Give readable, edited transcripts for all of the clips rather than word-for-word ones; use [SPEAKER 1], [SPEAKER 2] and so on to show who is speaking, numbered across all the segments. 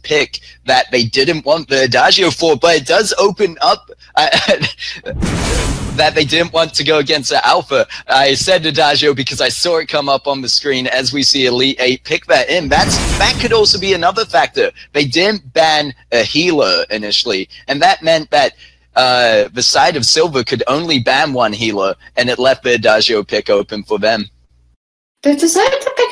[SPEAKER 1] pick that they didn't want the Adagio for, but it does open up that they didn't want to go against the Alpha. I said Adagio because I saw it come up on the screen as we see Elite 8 pick that in. That could also be another factor. They didn't ban a healer initially, and that meant that the side of Silver could only ban one healer, and it left the Adagio pick open for them.
[SPEAKER 2] They decided to pick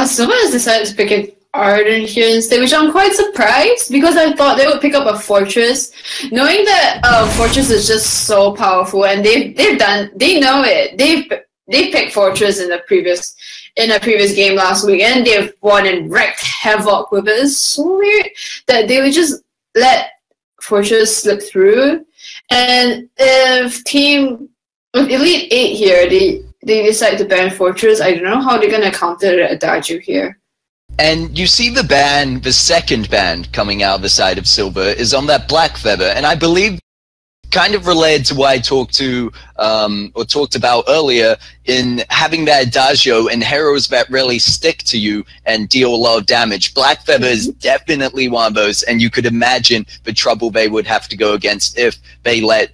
[SPEAKER 2] Silver has decided to pick an Arden here instead, which I'm quite surprised because I thought they would pick up a Fortress, knowing that Fortress is just so powerful, and they know it. They picked Fortress in a previous game last week, and they've won and wreaked havoc with it. It's so weird that they would just let Fortress slip through. And if Elite 8 here, they decide to ban Fortress, I don't know how they're gonna counter the Adagio here.
[SPEAKER 1] And you see the second ban coming out of the side of Silver is on that Black Feather, and I believe kind of related to what I talked about earlier in having that Adagio and heroes that really stick to you and deal a lot of damage. Black Feather is definitely one of those, and you could imagine the trouble they would have to go against if they let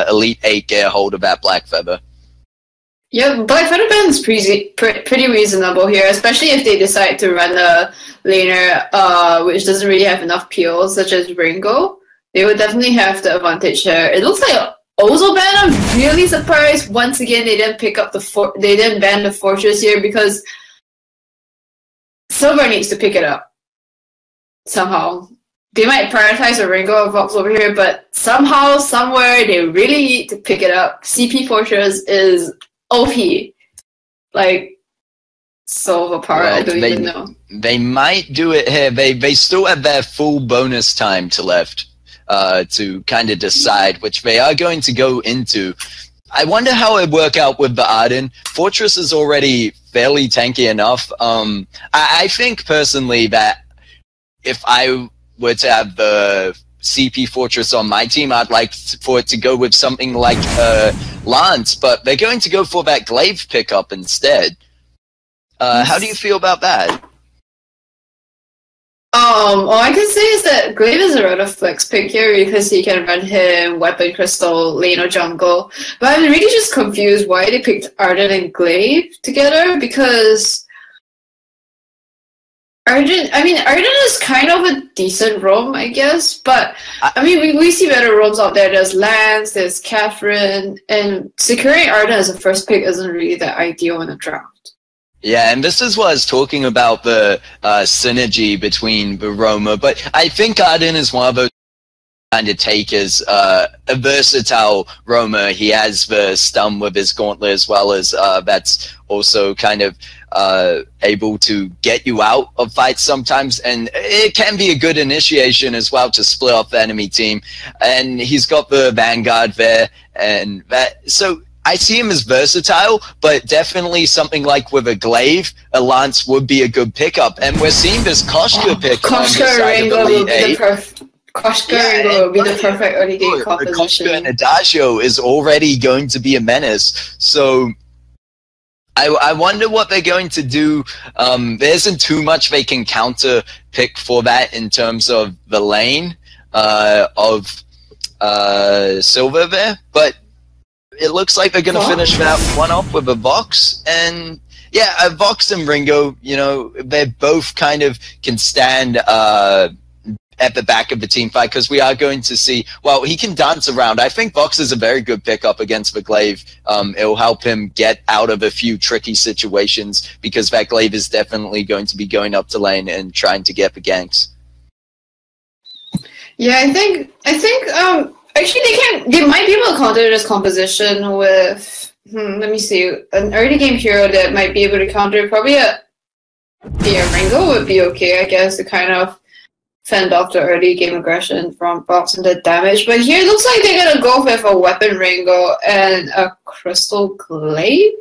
[SPEAKER 1] Elite 8 get a hold of that Black Feather.
[SPEAKER 2] Yeah, Black Feather ban is pretty reasonable here, especially if they decide to run a laner which doesn't really have enough peels, such as Ringo. They would definitely have the advantage here. It looks like Ozo ban. I'm really surprised. Once again, they didn't pick up they didn't ban the Fortress here because Silver needs to pick it up somehow. They might prioritize a Ringo or Vox over here, but somehow, somewhere, they really need to pick it up. CP Fortress is OP. Like, so overpowered, well, I don't even know.
[SPEAKER 1] They might do it here. They still have their full bonus time left to kind of decide, which they are going to go into. I wonder how it would work out with the Arden. Fortress is already fairly tanky enough. I think personally that if I were to have the CP Fortress on my team, I'd like for it to go with something like Lance, but they're going to go for that Glaive pickup instead. How do you feel about that?
[SPEAKER 2] All I can say is that Glaive is a rather flex pick here because he can run him Weapon Crystal, lane or jungle. But I'm really just confused why they picked Arden and Glaive together, because Arden is kind of a decent roam, I guess. But I mean, we see better roams out there. There's Lance, there's Catherine, and securing Arden as a first pick isn't really that ideal in a draft.
[SPEAKER 1] Yeah, and this is what I was talking about, the synergy between the roamer. But I think Arden is one of those kind of takers, a versatile roamer. He has the stun with his gauntlet, as well as that's also kind of able to get you out of fights sometimes, and it can be a good initiation as well to split off the enemy team. And he's got the Vanguard there, and that, so I see him as versatile, but definitely something like with a Glaive, a Lance would be a good pickup. And we're seeing this Koshka pick.
[SPEAKER 2] Koshka Ringo will be the perfect. Koshka will be the perfect early game composition.
[SPEAKER 1] Koshka and Adagio is already going to be a menace. So I wonder what they're going to do. There isn't too much they can counter pick for that in terms of the lane of Silver there, but it looks like they're going to finish that one off with a Vox. And yeah, Vox and Ringo, you know, they both kind of can stand at the back of the team fight, because we are going to see, well, he can dance around. I think Vox is a very good pickup against the Glaive. It'll help him get out of a few tricky situations, because that Glaive is definitely going to be going up to lane and trying to get the ganks.
[SPEAKER 2] Yeah, I think actually they might be able to counter this composition with let me see, an early game hero that might be able to counter probably a Ringo would be okay, I guess, to kind of fend off the early game aggression from Vox and the damage. But here it looks like they're gonna go with a Weapon Ringo and a Crystal Glaive.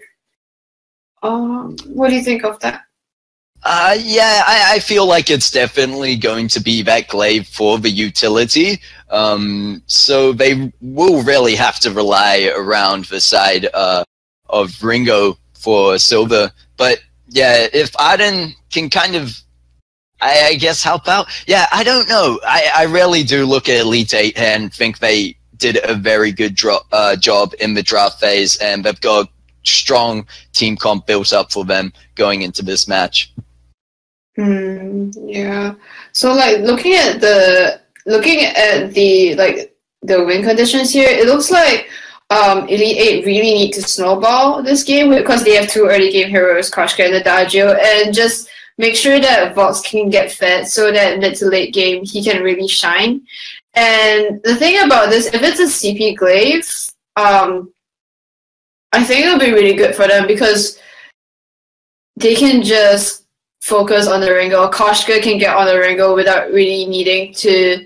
[SPEAKER 2] What do you think of that?
[SPEAKER 1] Yeah, I feel like it's definitely going to be that Glaive for the utility. So they will really have to rely around the side of Ringo for Silver. But yeah, if Arden can kind of, I guess help out. Yeah, I don't know. I really do look at ELITE8 and think they did a very good job in the draft phase, and they've got a strong team comp built up for them going into this match.
[SPEAKER 2] Yeah. So like looking at the win conditions here, it looks like ELITE8 really need to snowball this game because they have two early game heroes, Koshka and Adagio, and just make sure that Vox can get fed so that mid to late game he can really shine. And the thing about this, if it's a CP Glaive, I think it'll be really good for them because they can just focus on the Ringo. Koshka can get on the Ringo without really needing to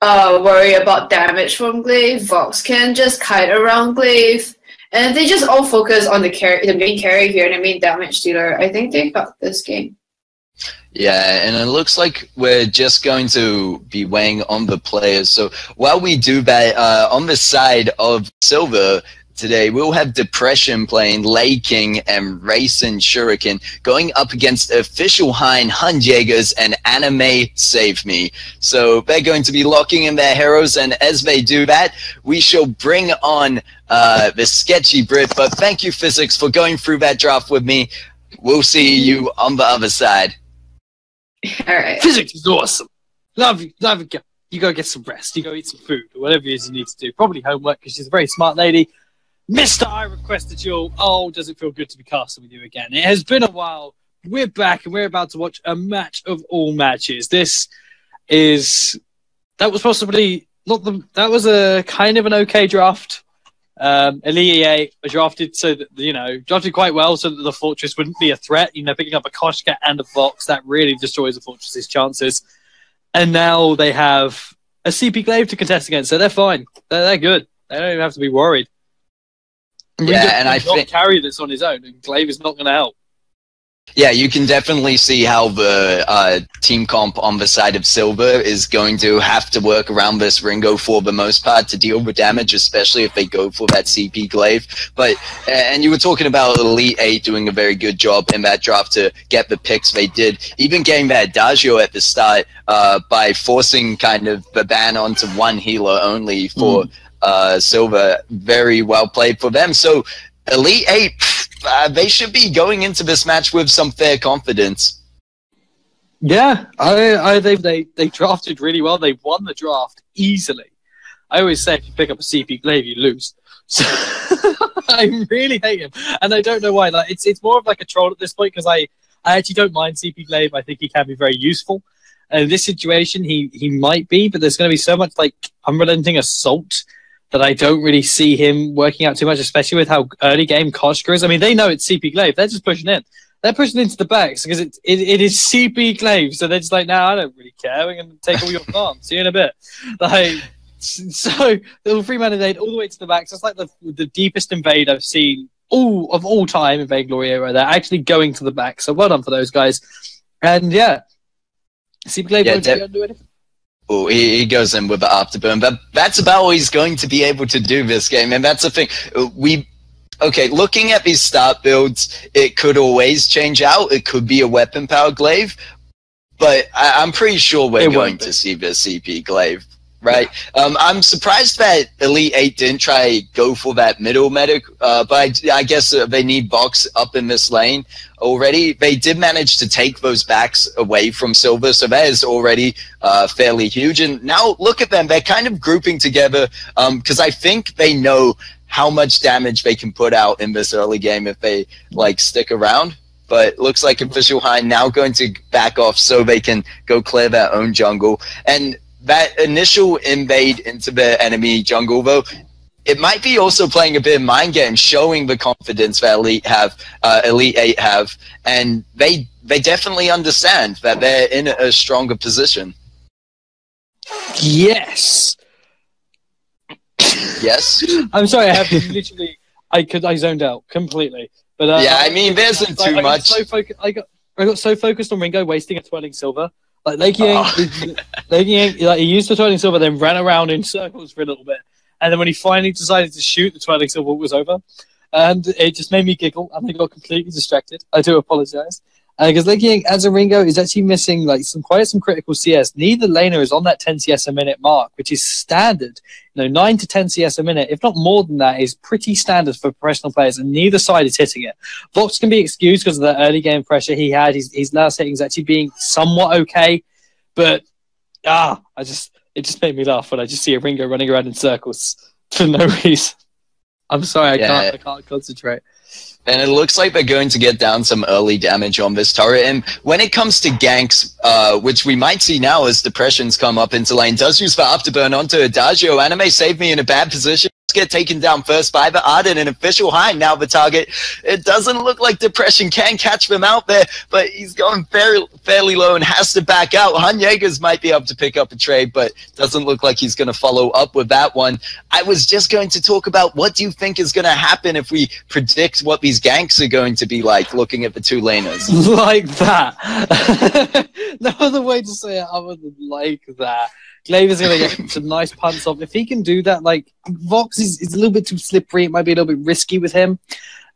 [SPEAKER 2] worry about damage from Glaive. Vox can just kite around Glaive. And they just all focus on the main carry here and the main damage dealer. I think they got this game.
[SPEAKER 1] Yeah, and it looks like we're just going to be weighing on the players. So while we do that, on the side of Silver today, we'll have Depression playing Lei King and Racing Shuriken going up against Official Hein, Hun Jaegers, and Anime Save Me. So they're going to be locking in their heroes, and as they do that, we shall bring on the Sketchy Brit. But thank you, Physics, for going through that draft with me. We'll see you on the other side.
[SPEAKER 2] All right.
[SPEAKER 3] Physics is awesome. Love you. You go get some rest. You go eat some food or whatever it is you need to do. Probably homework because she's a very smart lady. Mister, I requested you. Oh, does it feel good to be casting with you again? It has been a while. We're back and we're about to watch a match of all matches. That was possibly not the. That was a kind of an okay draft. ELITE8 drafted so that drafted quite well so that the Fortress wouldn't be a threat. Picking up a Koshka and a Vox that really destroys the Fortress's chances. And now they have a CP Glaive to contest against, so they're fine. They're good. They don't even have to be worried.
[SPEAKER 1] Yeah, and I think
[SPEAKER 3] carry this on his own, and Glaive is not going to help.
[SPEAKER 1] Yeah, you can definitely see how the team comp on the side of Silver is going to have to work around this Ringo for the most part to deal with damage, especially if they go for that CP Glaive. But and you were talking about ELITE8 doing a very good job in that draft to get the picks they did, even getting that Adagio at the start by forcing kind of the ban onto one healer only for Silver. Very well played for them. So ELITE8, they should be going into this match with some fair confidence.
[SPEAKER 3] Yeah, they drafted really well. They won the draft easily. I always say if you pick up a CP Glaive, you lose. So I really hate him, and I don't know why. Like it's more of like a troll at this point because I actually don't mind CP Glaive. I think he can be very useful. And in this situation, he might be, but there's going to be so much like unrelenting assault that I don't really see him working out too much, especially with how early game Koshka is. I mean, they know it's CP Glaive. They're just pushing in. They're pushing into the backs because it is CP Glaive. So they're just like, I don't really care. We're going to take all your farms. See you in a bit. So the 3-man invade all the way to the backs. It's like the deepest invade I've seen of all time in Vainglory era. They're actually going to the back. So well done for those guys. And yeah, CP Glaive won't be able to do anything.
[SPEAKER 1] Oh, he goes in with the afterburn, but that's about all he's going to be able to do this game, and that's the thing. Looking at these start builds, it could always change out. It could be a weapon power Glaive, but I'm pretty sure we're going to see the CP Glaive, right? Yeah. I'm surprised that ELITE8 didn't try go for that middle medic, but I guess they need Vox up in this lane already. They did manage to take those backs away from Silver, so that is already fairly huge. And now look at them. They're kind of grouping together because I think they know how much damage they can put out in this early game if they stick around. But looks like Official Hein now going to back off so they can go clear their own jungle. And that initial invade into the enemy jungle, though, it might be also playing a bit of mind game, showing the confidence that ELITE8 have, and they definitely understand that they're in a stronger position.
[SPEAKER 3] Yes.
[SPEAKER 1] Yes.
[SPEAKER 3] I'm sorry. I have literally. I zoned out completely. But
[SPEAKER 1] yeah, I mean, there isn't too much.
[SPEAKER 3] I got so focused on Ringo wasting a twirling silver. Like Lei King, he used the twirling silver, then ran around in circles for a little bit. And then when he finally decided to shoot, the twirling silver was over. And it just made me giggle, and I got completely distracted. I do apologize. Because Lake Yang as a Ringo is actually missing like quite some critical CS. Neither laner is on that 10 CS a minute mark, which is standard. 9 to 10 CS a minute, if not more than that, is pretty standard for professional players, and neither side is hitting it. Vox can be excused because of the early game pressure he had. His last hitting is actually being somewhat okay, but it just made me laugh when I just see a Ringo running around in circles for no reason. I'm sorry, I can't concentrate.
[SPEAKER 1] And it looks like they're going to get down some early damage on this turret. And when it comes to ganks, which we might see now as Depressions come up into lane, does use the Afterburn onto Adagio. Anime saved me in a bad position. Get taken down first by the Arden, and Official High now the target. It doesn't look like Depression can catch them out there, but he's going fairly low and has to back out. Han Jaegers might be able to pick up a trade, but doesn't look like he's going to follow up with that one. I was just going to talk about what do you think is going to happen if we predict what these ganks are going to be like, looking at the two laners.
[SPEAKER 3] Like that. No other way to say it other than like that. Glaive is going to get some nice punts off. If he can do that, like, Vox is a little bit too slippery. It might be a little bit risky with him.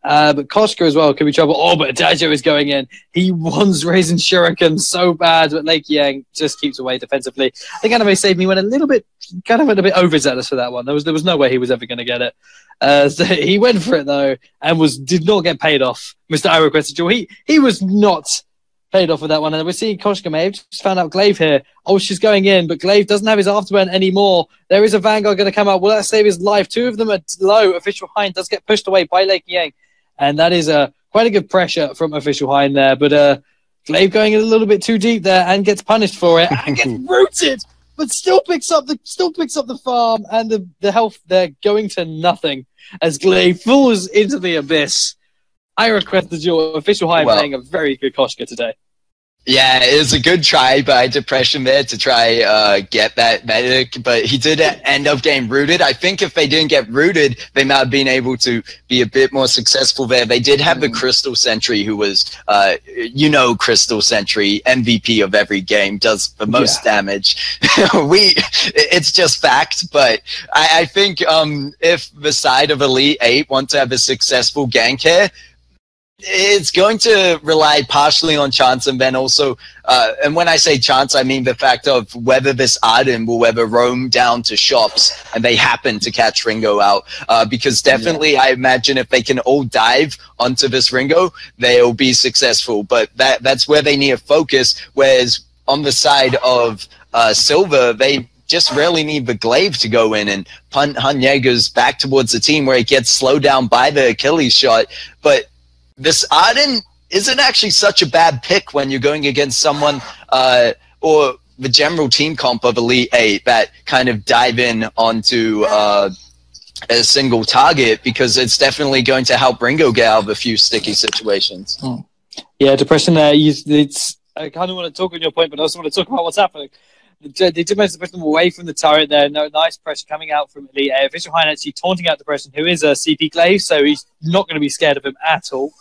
[SPEAKER 3] But Koshka as well could be trouble. Oh, but Adagio is going in. He wants raising Shuriken so bad, but Lake Yang just keeps away defensively. I think Anime Saved Me went a little bit overzealous for that one. There was no way he was ever going to get it. So he went for it, though, and did not get paid off. Mr. I requested Joel. He was not paid off with that one, and we're seeing Koshka may have just found out Glaive here. Oh, she's going in, but Glaive doesn't have his afterburn anymore. There is a Vanguard going to come out. Will that save his life? Two of them are low. Official Hind does get pushed away by Lake Yang, and that is quite a good pressure from Official Hind there, but Glaive going a little bit too deep there and gets punished for it and gets rooted, but still picks up the farm, and the health there going to nothing as Glaive falls into the abyss. I request that your Official High playing a very good Koshka today.
[SPEAKER 1] Yeah, it was a good try by Depression there to try get that medic, but he did end up getting rooted. I think if they didn't get rooted, they might have been able to be a bit more successful there. They did have the Crystal Sentry, who was, Crystal Sentry, MVP of every game, does the most damage. It's just fact, but I think if the side of ELITE8 want to have a successful gank here, it's going to rely partially on chance, and then also, and when I say chance, I mean the fact of whether this Arden will ever roam down to shops and they happen to catch Ringo out. Because definitely, I imagine if they can all dive onto this Ringo, they'll be successful. But that's where they need to focus. Whereas on the side of Silver, they just really need the Glaive to go in and punt Han Jaegers back towards the team where it gets slowed down by the Achilles shot. But this Arden isn't actually such a bad pick when you're going against someone or the general team comp of ELITE8 that kind of dive in onto a single target, because it's definitely going to help Ringo get out of a few sticky situations.
[SPEAKER 3] Yeah, Depression there. I kind of want to talk on your point, but I also want to talk about what's happening. They did manage to push them away from the turret there. No, nice pressure coming out from ELITE8. Official High actually taunting out Depression, who is a CP Glaive, so he's not going to be scared of him at all.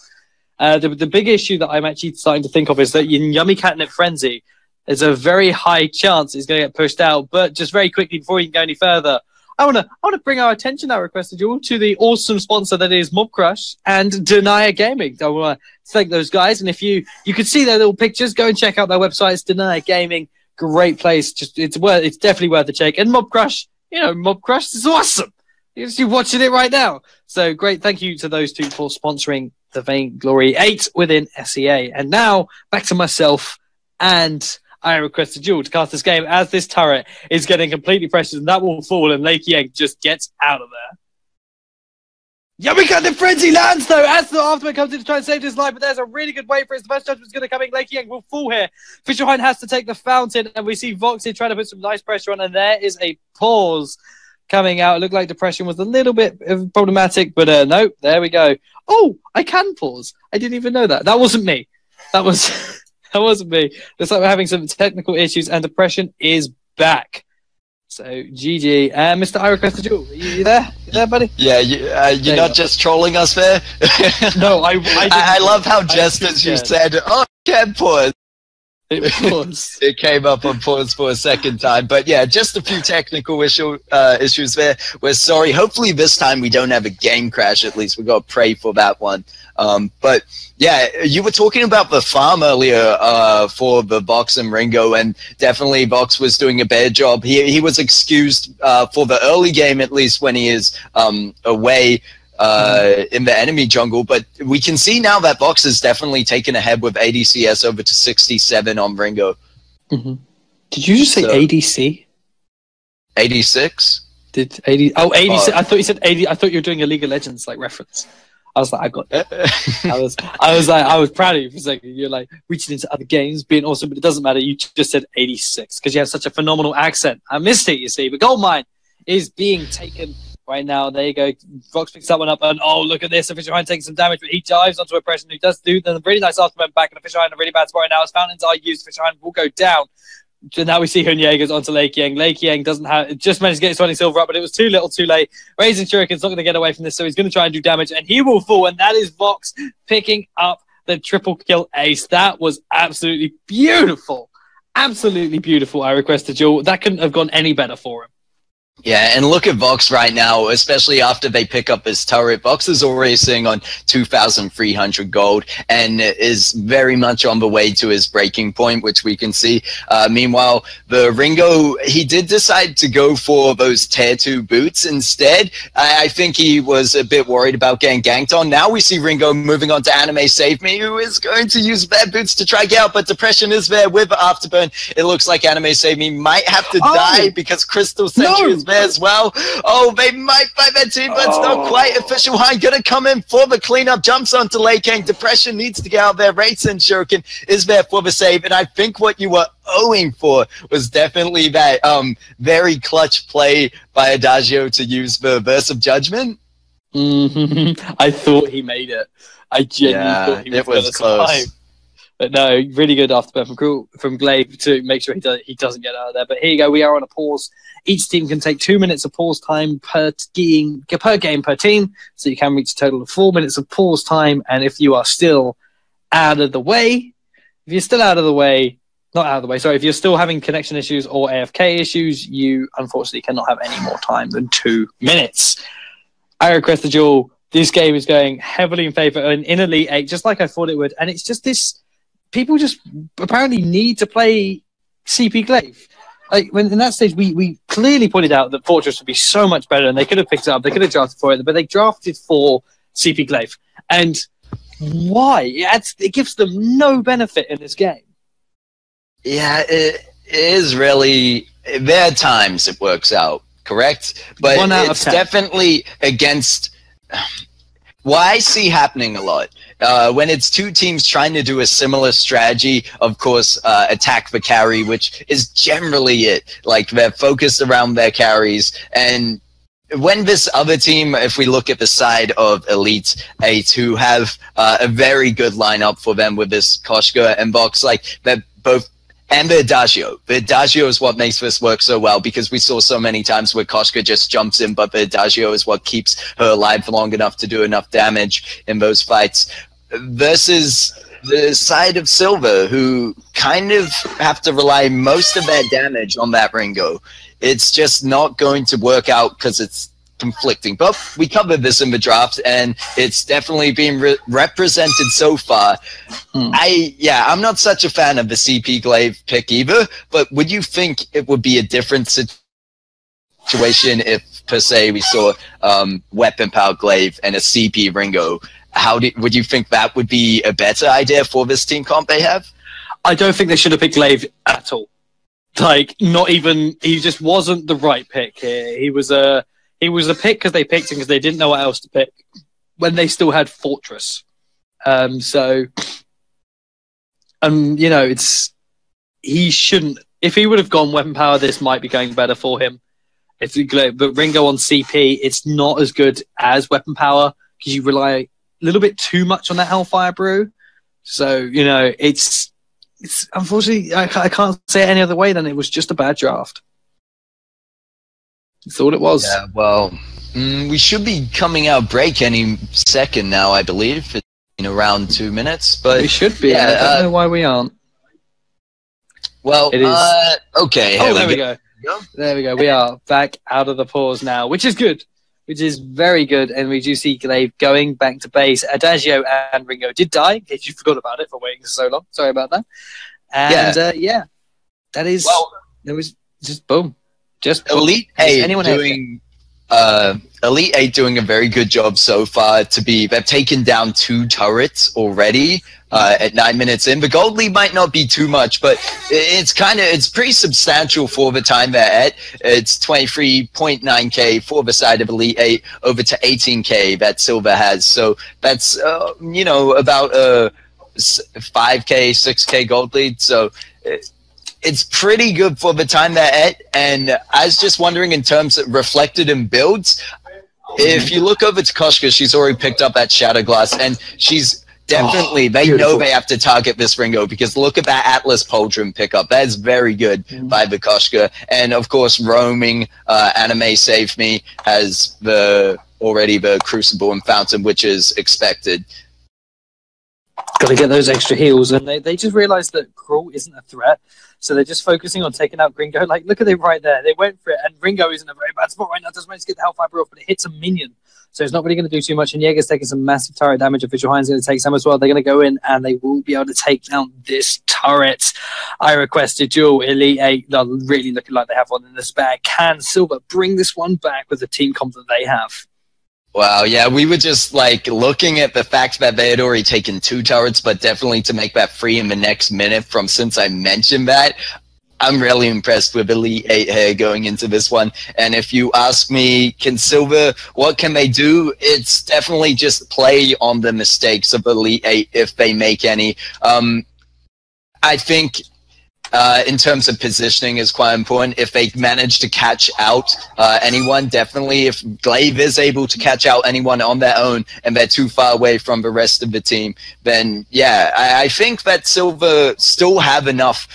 [SPEAKER 3] The big issue that I'm actually starting to think of is that in Yummy Catnip Frenzy, there's a very high chance he's going to get pushed out. But just very quickly, before he can go any further, I want to bring our attention, I requested you all, to the awesome sponsor that is Mob Crush and Denier Gaming. I want to thank those guys. And if you could see their little pictures, go and check out their websites. Denier Gaming, great place. It's definitely worth a check. And Mob Crush, Mob Crush is awesome. You're watching it right now. So great. Thank you to those two for sponsoring the Vainglory 8 within SEA. And now back to myself, and I request Jewel to cast this game as this turret is getting completely pressured, and that will fall, and Lake Yang just gets out of there. Yeah, we got the frenzy lands though as the Afterburn comes in to try and save his life, but there's a really good wait for it. The first judgment's going to come in. Lake Yang will fall here. Official Hind has to take the fountain, and we see Vox here trying to put some nice pressure on, and there is a pause coming out. It looked like Depression was a little bit problematic, but no, there we go. Oh, I can pause. I didn't even know that. That wasn't me. That wasn't me. Looks like we're having some technical issues, and Depression is back. So, GG. Mr. I requested you. You there? You there, buddy?
[SPEAKER 1] Yeah, you're not just trolling us there?
[SPEAKER 3] No,
[SPEAKER 1] I love how just as you said, oh, I can pause.
[SPEAKER 3] It was.
[SPEAKER 1] It came up on pause for a second time. But yeah, just a few technical issues there. We're sorry. Hopefully this time we don't have a game crash, at least. We've got to pray for that one. But yeah, you were talking about the farm earlier for the Vox and Ringo, and definitely Vox was doing a better job. He was excused for the early game, at least, when he is away in the enemy jungle, but we can see now that Vox has definitely taken ahead with ADCS over to 67 on Ringo.
[SPEAKER 3] Mm-hmm. Did you just say ADC?
[SPEAKER 1] 86?
[SPEAKER 3] Did 80? Oh, 86. I thought you said 80. I thought you were doing a League of Legends like reference. I was like, I got it. I was proud of you for a second. You're like reaching into other games, being awesome, but it doesn't matter. You just said 86 because you have such a phenomenal accent. I missed it, you see. But Goldmine is being taken right now. There you go. Vox picks that one up, and oh, look at this. The Fisherman taking some damage, but he dives onto Oppression, who does do the really nice aftermath back, and the Fisherman in a really bad spot right now. As fountains are used, Fisherman will go down. So now we see Hunyegers onto Lake Yang. Lake Yang doesn't have, just managed to get his 20 silver up, but it was too little, too late. Raising Shuriken's not going to get away from this, so he's going to try and do damage, and he will fall, and that is Vox picking up the triple kill ace. That was absolutely beautiful. Absolutely beautiful, I request a duel. That couldn't have gone any better for him.
[SPEAKER 1] Yeah, and look at Vox right now, especially after they pick up his turret. Vox is already sitting on 2,300 gold and is very much on the way to his breaking point, which we can see. Meanwhile, the Ringo, he did decide to go for those tier 2 boots instead. I think he was a bit worried about getting ganked on. Now we see Ringo moving on to Anime Save Me, who is going to use their boots to try get out, but Depression is there with Afterburn. It looks like Anime Save Me might have to die because Crystal Sentry is there as well. Oh, they might find their team, but it's not quite official. I'm gonna come in for the cleanup, jumps onto Lei Kang. Depression needs to get out there. Raisin Shuriken is there for the save, and I think what you were owing for was definitely that very clutch play by Adagio to use the Verse of Judgment.
[SPEAKER 3] I thought he made it. I genuinely thought he was close. Survive. But no, really good afterburn from Glaive to make sure he doesn't get out of there. But here you go, we are on a pause. Each team can take 2 minutes of pause time per game per team, so you can reach a total of 4 minutes of pause time. And if you are still out of the way, if you're still having connection issues or AFK issues, you unfortunately cannot have any more time than 2 minutes. I request the duel. This game is going heavily in favor in Elite 8, just like I thought it would. And it's just this, people just apparently need to play CP Glaive. Like when in that stage, we clearly pointed out that Fortress would be so much better, and they could have picked it up. They could have drafted for it, but they drafted for CP Glaive. And why? It gives them no benefit in this game. Yeah,
[SPEAKER 1] it is really. There are times it works out, correct? But it's definitely against what I see happening a lot. When it's two teams trying to do a similar strategy, of course, attack the carry, which is generally it. Like, they're focused around their carries. And when this other team, if we look at the side of ELITE8, who have a very good lineup for them with this Koshka and Vox, like, they're both. And the Adagio. The Adagio is what makes this work so well, because we saw so many times where Koshka just jumps in, but the Adagio is what keeps her alive long enough to do enough damage in those fights. Versus the side of Silver, who kind of have to rely most of their damage on that Ringo. It's just not going to work out because it's conflicting. But we covered this in the draft, and it's definitely being represented so far. I'm not such a fan of the CP Glaive pick either, but would you think it would be a different situation if, per se, we saw Weapon Power Glaive and a CP Ringo? Would you think that would be a better idea for this team comp they have?
[SPEAKER 3] I don't think they should have picked Glaive at all. Like, not even, he just wasn't the right pick here. He was a pick because they picked him because they didn't know what else to pick when they still had Fortress. He shouldn't. If he would have gone Weapon Power, this might be going better for him. But Ringo on CP, it's not as good as Weapon Power because you rely a little bit too much on that Hellfire Brew. So, it's unfortunately, I can't say it any other way than it was just a bad draft. That's all it was.
[SPEAKER 1] Yeah, well, we should be coming out break any second now, I believe, in around 2 minutes. But
[SPEAKER 3] we should be.
[SPEAKER 1] Yeah,
[SPEAKER 3] I don't know why we aren't.
[SPEAKER 1] Well,
[SPEAKER 3] It is.
[SPEAKER 1] okay.
[SPEAKER 3] Oh, there we go. There we go. We are back out of the pause now, which is good. Which is very good. And we do see Glaive going back to base. Adagio and Ringo did die, in case you forgot about it for waiting so long. Sorry about that. And that is.
[SPEAKER 1] Well,
[SPEAKER 3] it was just boom. Just boom.
[SPEAKER 1] ELITE8 doing a very good job so far. They've taken down 2 turrets already at 9 minutes in. The gold lead might not be too much, but it's pretty substantial for the time they're at. It's 23.9k for the side of ELITE8 over to 18k that Silver has. So that's about 5k, 6k gold lead. So it's pretty good for the time they're at. And I was just wondering, in terms of reflected in builds, if you look over to Koshka, she's already picked up that Shatter Glass, and she's definitely, they know they have to target this Ringo, because look at that Atlas Pauldron pickup. That is very good by the Koshka. And of course, roaming, Anime Save Me has already the Crucible and Fountain, which is expected.
[SPEAKER 3] Got to get those extra heals, and they just realised that Cruel isn't a threat, so they're just focusing on taking out Gringo. Like, look at it right there. They went for it, and Ringo is in a very bad spot right now. Doesn't manage to get the Hellfiber off, but it hits a minion, so it's not really going to do too much. And Jaeger's taking some massive turret damage. Official Hind's going to take some as well. They're going to go in, and they will be able to take down this turret. I requested duel. ELITE8 are really looking like they have one in this bag. Can Silver bring this one back with the team comp that they have?
[SPEAKER 1] Wow, yeah, we were just like looking at the fact that they had already taken 2 turrets, but definitely to make that free in the next minute since I mentioned that, I'm really impressed with ELITE8 here going into this one. And if you ask me, can Silver, what can they do? It's definitely just play on the mistakes of ELITE8 if they make any. I think in terms of positioning is quite important. If they manage to catch out anyone, definitely. If Glaive is able to catch out anyone on their own and they're too far away from the rest of the team, then yeah, I think that Silver still have enough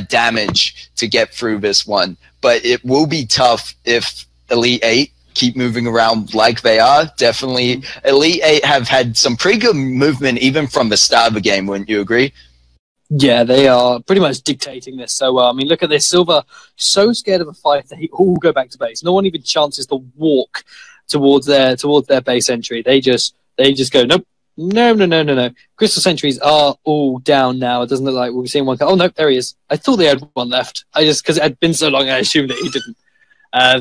[SPEAKER 1] damage to get through this one. But it will be tough if ELITE8 keep moving around like they are. Definitely, ELITE8 have had some pretty good movement even from the start of the game, wouldn't you agree?
[SPEAKER 3] Yeah, they are pretty much dictating this. So, I mean, look at this. Silver, so scared of a fight, they all go back to base. No one even chances to walk towards their base entry. They just go, nope, no. Crystal Sentries are all down now. It doesn't look like we've seen one. Oh, no, there he is. I thought they had one left. Because it had been so long, I assumed that he didn't.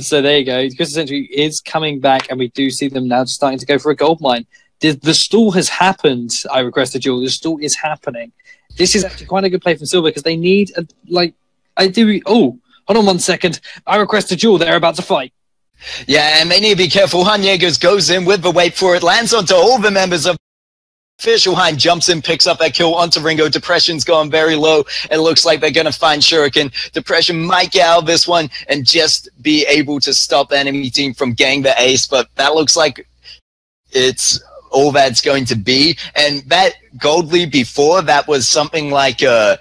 [SPEAKER 3] So there you go. Crystal Sentry is coming back, and we do see them now starting to go for a gold mine. The stall has happened. I requested duel. The stall is happening. This is actually quite a good play from Silver, because they need, hold on 1 second. I request a duel. They're about to fight.
[SPEAKER 1] Yeah, and they need to be careful. Jaegers goes in with the wait for it, lands onto all the members of Official Hind, jumps in, picks up that kill onto Ringo. Depression's gone very low. It looks like they're going to find Shuriken. Depression might get out of this one and just be able to stop the enemy team from getting the ace, but that looks like it's all that's going to be. And that gold lead before, that was something like 5 or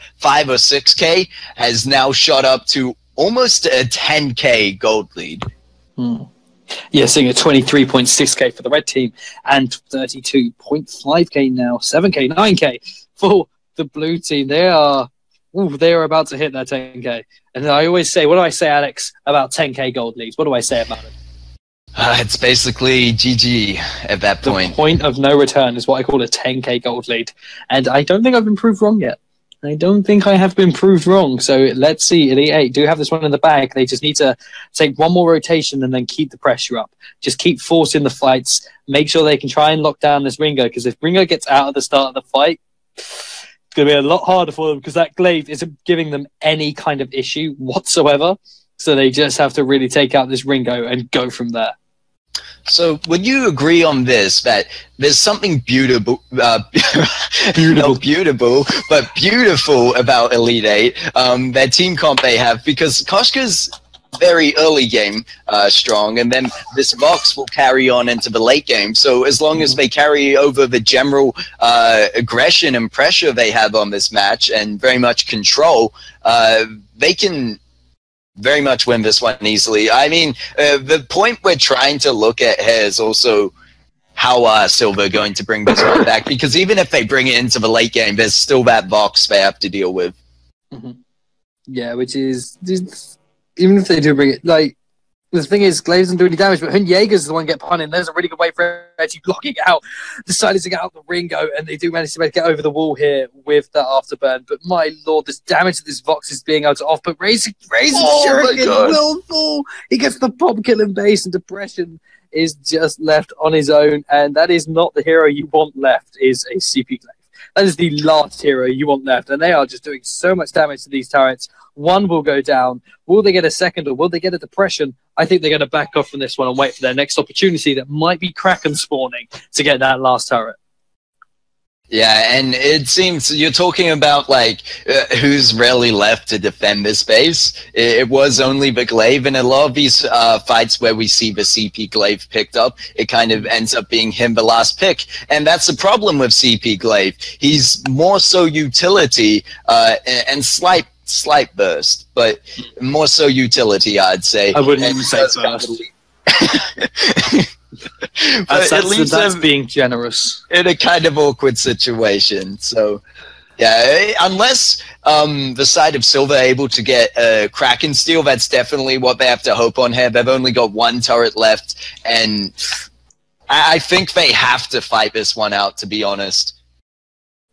[SPEAKER 1] 6k, has now shot up to almost a 10k gold lead.
[SPEAKER 3] Yeah, seeing a 23.6k for the red team and 32.5k now, 7k, 9k for the blue team. They are about to hit that 10k. And I always say, what do I say, Alex, about 10k gold leads? What do I say about it?
[SPEAKER 1] It's basically GG at that point.
[SPEAKER 3] The point of no return is what I call a 10k gold lead. And I don't think I've been proved wrong yet. I don't think I have been proved wrong. So let's see. ELITE8 do have this one in the bag. They just need to take one more rotation and then keep the pressure up. Just keep forcing the fights. Make sure they can try and lock down this Ringo, because if Ringo gets out at the start of the fight, it's going to be a lot harder for them, because that Glaive isn't giving them any kind of issue whatsoever. So they just have to really take out this Ringo and go from there.
[SPEAKER 1] So would you agree on this, that there's something beautiful about ELITE8, that team comp they have, because Koshka's very early game strong, and then this Vox will carry on into the late game. So as long as they carry over the general aggression and pressure they have on this match, and very much control, they can very much win this one easily. I mean, the point we're trying to look at here is also how Silver going to bring this one back, because even if they bring it into the late game, there's still that Vox they have to deal with.
[SPEAKER 3] Yeah, which is even if they do bring it, like the thing is, Glaive doesn't do any damage, but Jaeger's the one get punning. There's a really good way for actually blocking it out, decided to get out the Ringo, and they do manage to get over the wall here with that afterburn. But my lord, this damage that this Vox is being able to off, but Razor Shuriken will fall. He gets the pop killing base, and Depression is just left on his own, and that is not the hero you want left, is a CP Glaive. That is the last hero you want left, and they are just doing so much damage to these turrets. One will go down. Will they get a second, or will they get a Depression? I think they're going to back off from this one and wait for their next opportunity that might be Kraken spawning to get that last turret.
[SPEAKER 1] Yeah, and it seems you're talking about like who's really left to defend this base. It was only the Glaive, and a lot of these fights where we see the CP Glaive picked up, it kind of ends up being him the last pick, and that's the problem with CP Glaive. He's more so utility and slight burst, but more so utility, I'd say.
[SPEAKER 3] I wouldn't even say burst. That's being generous
[SPEAKER 1] in a kind of awkward situation. So yeah, unless the side of Silver are able to get a Kraken steal, that's definitely what they have to hope on here. They've only got one turret left, and I think they have to fight this one out, to be honest.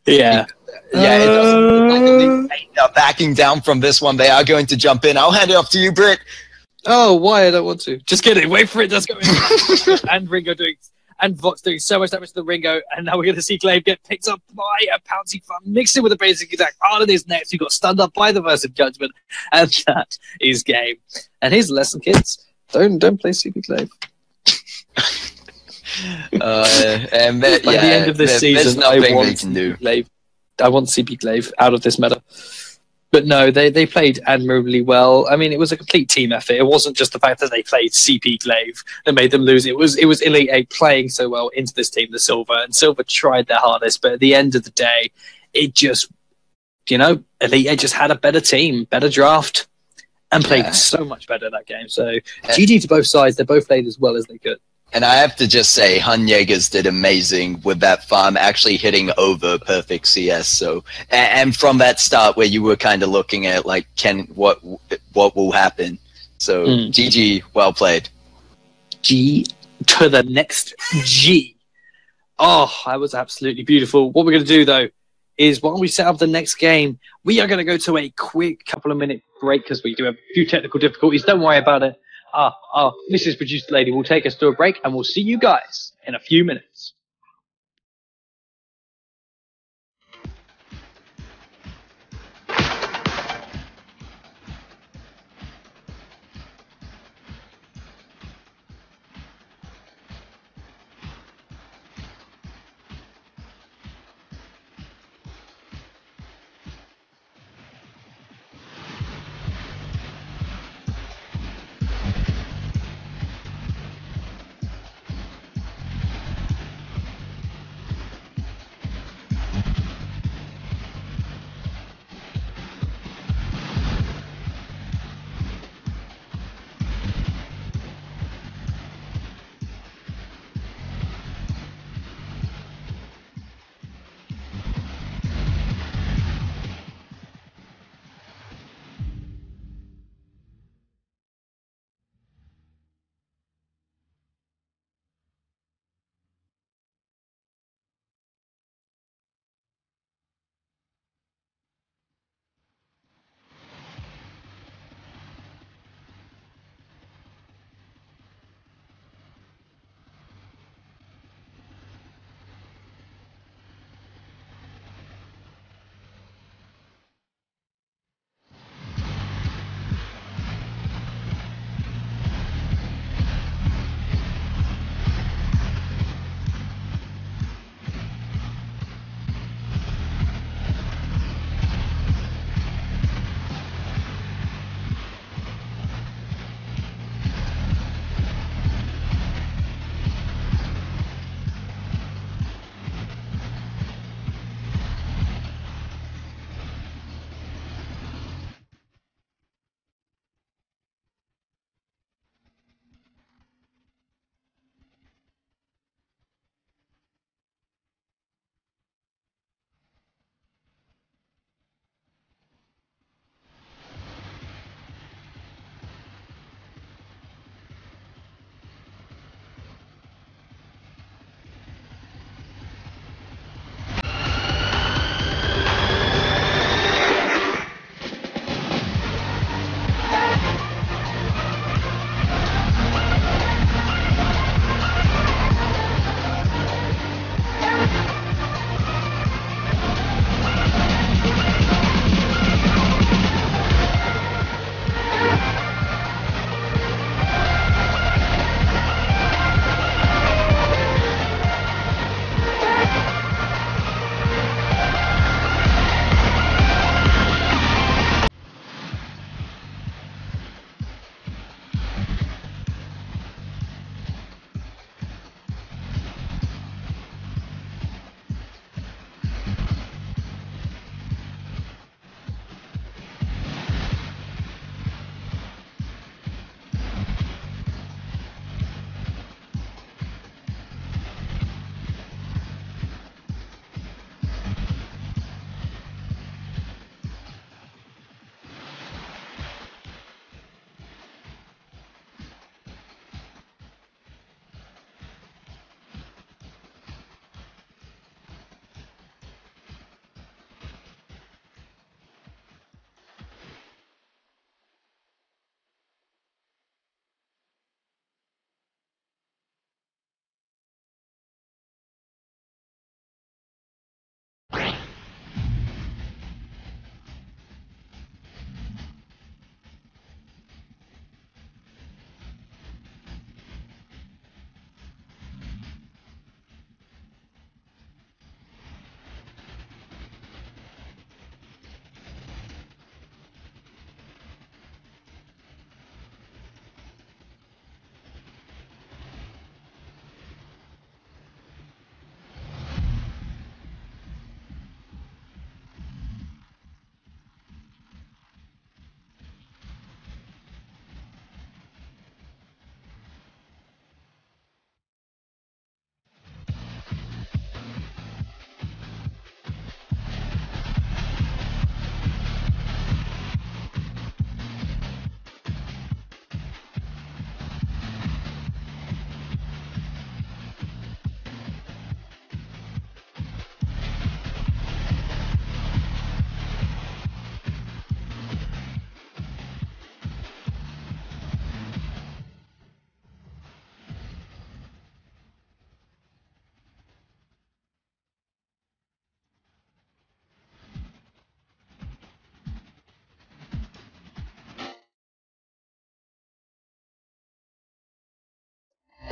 [SPEAKER 3] Yeah.
[SPEAKER 1] Yeah, it doesn't look like they're backing down from this one. They are going to jump in. I'll hand it off to you, Britt.
[SPEAKER 3] Oh, why? I don't want to. Just kidding. Wait for it. That's going and Ringo and Vox doing so much damage to the Ringo, and now we're going to see Glaive get picked up by a Pouncy Farm, mixed in with a basic attack. Arlen is next, who got stunned up by the Verse of Judgment, and that is game. And here's the lesson, kids. Don't play CP Glaive.
[SPEAKER 1] And by
[SPEAKER 3] the end of this season, I want CP Glaive. I want CP Glaive out of this meta. But no, they played admirably well. I mean, it was a complete team effort. It wasn't just the fact that they played CP Glaive that made them lose. It was ELITE8 playing so well into this team, the Silver, and Silver tried their hardest. But at the end of the day, it just, ELITE8 just had a better team, better draft, and played so much better that game. So GG to both sides. They both played as well as they could.
[SPEAKER 1] And I have to just say, Jaegers did amazing with that farm, actually hitting over perfect CS. So, and from that start where you were kind of looking at like, what will happen? So, GG, well played.
[SPEAKER 3] G to the next G. Oh, that was absolutely beautiful. What we're going to do though is while we set up the next game, we are going to go to a quick couple of minute break because we do have a few technical difficulties. Don't worry about it. Mrs. Producer Lady will take us to a break, and we'll see you guys in a few minutes.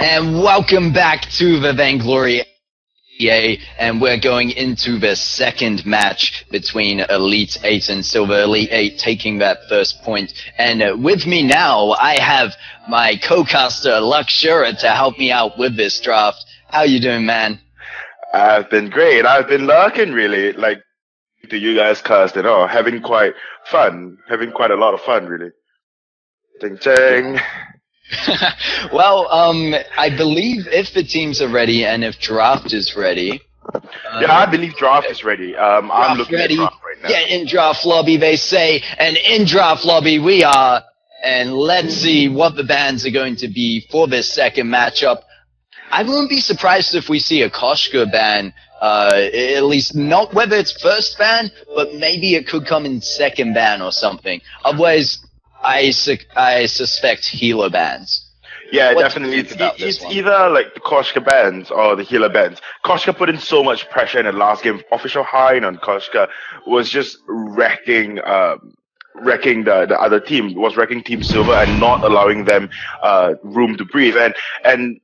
[SPEAKER 1] And welcome back to the Vainglory EA, and we're going into the second match between ELITE8 and Silver. ELITE8 taking that first point. And with me now, I have my co-caster, Lakshura, to help me out with this draft. How you doing, man?
[SPEAKER 4] I've been great. I've been lurking, really, like, to you guys cast and all, having quite a lot of fun, really. Ching ching.
[SPEAKER 1] Well, I believe if the teams are ready and if draft is ready.
[SPEAKER 4] Yeah, I believe draft is ready. I'm looking at draft right now.
[SPEAKER 1] Yeah, in draft lobby they say, and in draft lobby we are. And let's see what the bans are going to be for this second matchup. I wouldn't be surprised if we see a Koshka ban, at least not whether it's first ban, but maybe it could come in second ban or something. Otherwise, I suspect healer bans.
[SPEAKER 4] Yeah, definitely. It's either like the Koshka bans or the healer bans. Koshka put in so much pressure in the last game. Official Hein on Koshka was just wrecking the other team, was wrecking Team Silver and not allowing them room to breathe. And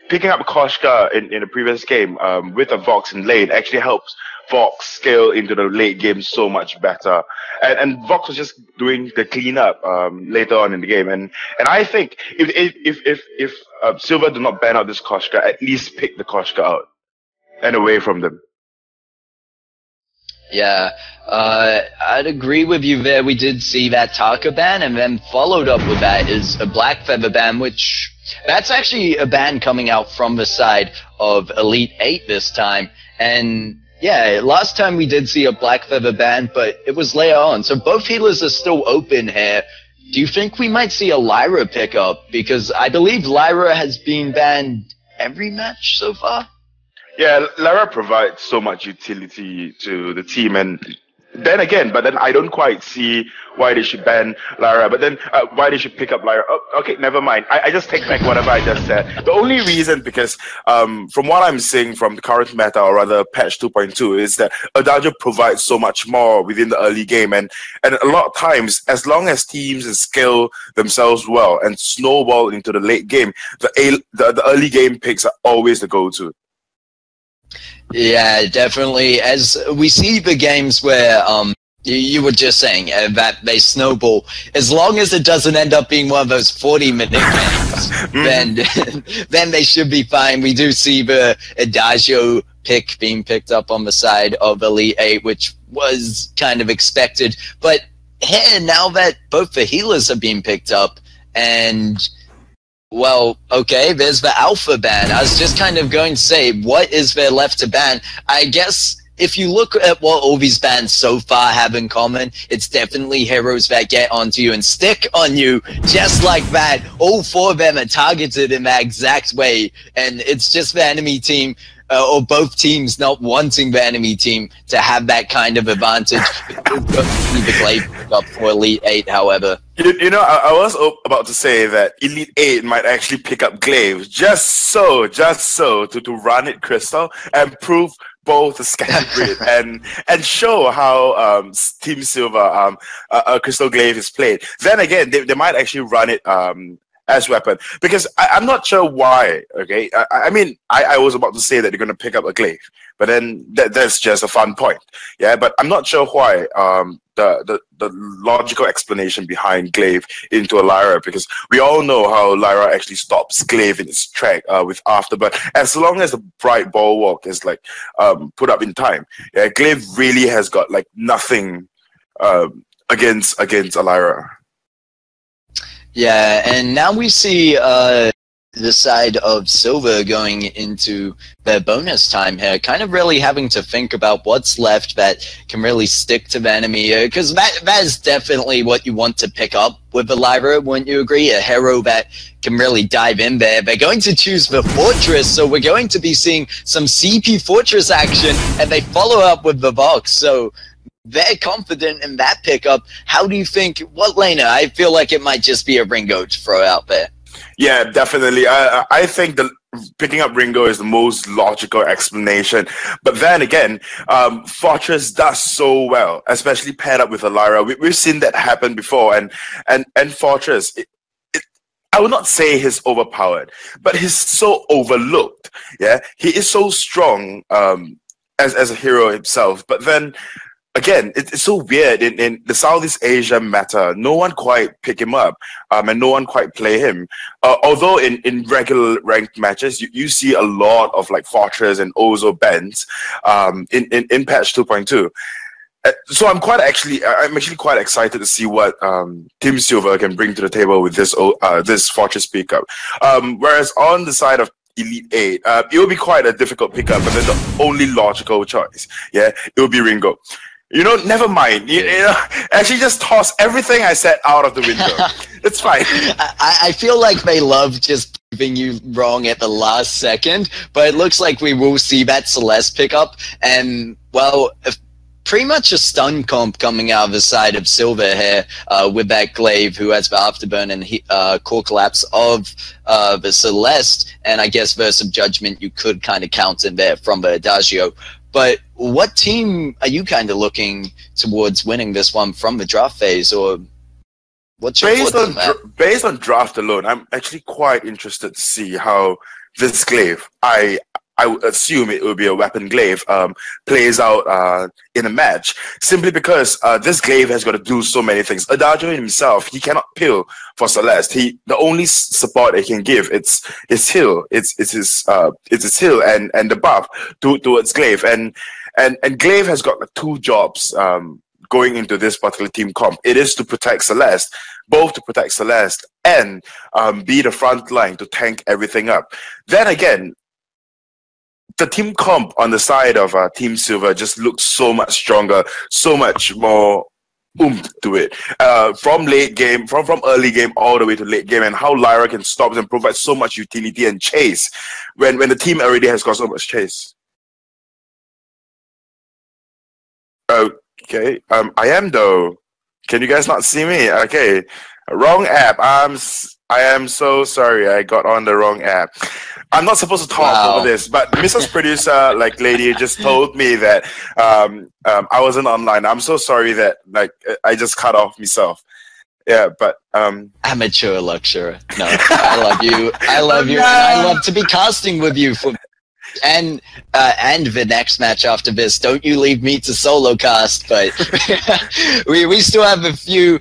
[SPEAKER 4] picking up Koshka in the previous game with a Vox in lane actually helps Vox scale into the late game so much better. And Vox was just doing the cleanup later on in the game. And I think if Silver do not ban out this Koshka, at least pick the Koshka out and away from them.
[SPEAKER 1] Yeah, I'd agree with you there. We did see that Taka ban, and then followed up with that is a Black Feather ban, which that's actually a ban coming out from the side of ELITE8 this time. And yeah, last time we did see a Black Feather ban, but it was later on. So both healers are still open here. Do you think we might see a Lyra pickup? Because I believe Lyra has been banned every match so far.
[SPEAKER 4] Yeah, Lyra provides so much utility to the team, and then I don't quite see why they should ban Lyra, but then why they should pick up Lyra. Oh, okay, never mind. I just take back whatever I just said. The only reason, because from what I'm seeing from the current meta, or rather patch 2.2, is that Adagio provides so much more within the early game, and a lot of times, as long as teams scale themselves well and snowball into the late game, the early game picks are always the go-to.
[SPEAKER 1] Yeah, definitely. As we see the games where you were just saying that they snowball, as long as it doesn't end up being one of those 40-minute games, then they should be fine. We do see the Adagio pick being picked up on the side of ELITE8, which was kind of expected. But here, now that both the healers are being picked up, and well, okay, there's the alpha ban. I was just kind of going to say, what is there left to ban? I guess if you look at what all these bans so far have in common, it's definitely heroes that get onto you and stick on you just like that. All four of them are targeted in that exact way, and it's just the enemy team, or both teams not wanting the enemy team to have that kind of advantage. The Glaive pick up for ELITE8, however.
[SPEAKER 4] You know, I was about to say that ELITE8 might actually pick up Glaive just so to run it Crystal and prove both the scan grid and show how Team Silver Crystal Glaive is played. Then again, they might actually run it as weapon, because I'm not sure why. Okay, I mean, I was about to say that they're going to pick up a Glaive, but then that's just a fun point. Yeah, but I'm not sure why. The logical explanation behind Glaive into a Lyra, because we all know how Lyra actually stops Glaive in its track with Afterburn. As long as the bright bulwark is like put up in time, yeah, Glaive really has got like nothing against a Lyra.
[SPEAKER 1] Yeah, and now we see the side of Silver going into their bonus time here, kind of really having to think about what's left that can really stick to the enemy, because that is definitely what you want to pick up with the Lyra, wouldn't you agree? A hero that can really dive in there. They're going to choose the Fortress, so we're going to be seeing some CP Fortress action, and they follow up with the Vox, so they're confident in that pickup. How do you think, what laner? I feel like it might just be a Ringo to throw out there.
[SPEAKER 4] Yeah, definitely. I think the picking up Ringo is the most logical explanation. But then again, Fortress does so well, especially paired up with Lyra. We've seen that happen before, and Fortress, I would not say he's overpowered, but he's so overlooked. Yeah, he is so strong as a hero himself. But then again, it's so weird in the Southeast Asia meta. No one quite pick him up, and no one quite play him. Although in regular ranked matches, you see a lot of like Fortress and Ozo bans in patch 2.2. So I'm actually quite excited to see what Team Silver can bring to the table with this Fortress pickup. Whereas on the side of ELITE8, it will be quite a difficult pickup, but then the only logical choice, yeah, it will be Ringo. You know, never mind. You know, actually just toss everything I said out of the window. It's fine.
[SPEAKER 1] I feel like they love just proving you wrong at the last second, but it looks like we will see that Celeste pickup, and well, pretty much a stun comp coming out of the side of Silver here with that Glaive who has the Afterburn and Core Collapse of the Celeste, and I guess Verse of Judgment you could kind of count in there from the Adagio. But what team are you kind of looking towards winning this one from the draft phase, or what's your thoughts on that?
[SPEAKER 4] Based on draft alone, I'm actually quite interested to see how this Glaive, I would assume it will be a weapon Glaive, plays out in a match, simply because this Glaive has got to do so many things. Adagio himself, he cannot peel for Celeste. The only support he can give it's heal, it's his heal and the buff towards Glaive, and Glaive has got like 2 jobs going into this particular team comp. It is to protect Celeste, both to protect Celeste and be the front line to tank everything up. Then again, the team comp on the side of Team Silver just looks so much stronger, so much more oomph to it. From late game, from early game all the way to late game, and how Lyra can stop and provide so much utility and chase when the team already has got so much chase. Okay, I am though. Can you guys not see me? Okay, wrong app. I am so sorry. I got on the wrong app. I'm not supposed to talk over this, but Mrs. Producer, like lady, just told me that I wasn't online. I'm so sorry that like I just cut off myself. Yeah, but
[SPEAKER 1] amateur lecturer. No, I love you. I love you, and I love to be casting with you for. And the next match after this, don't you leave me to solo cast, but we still have a few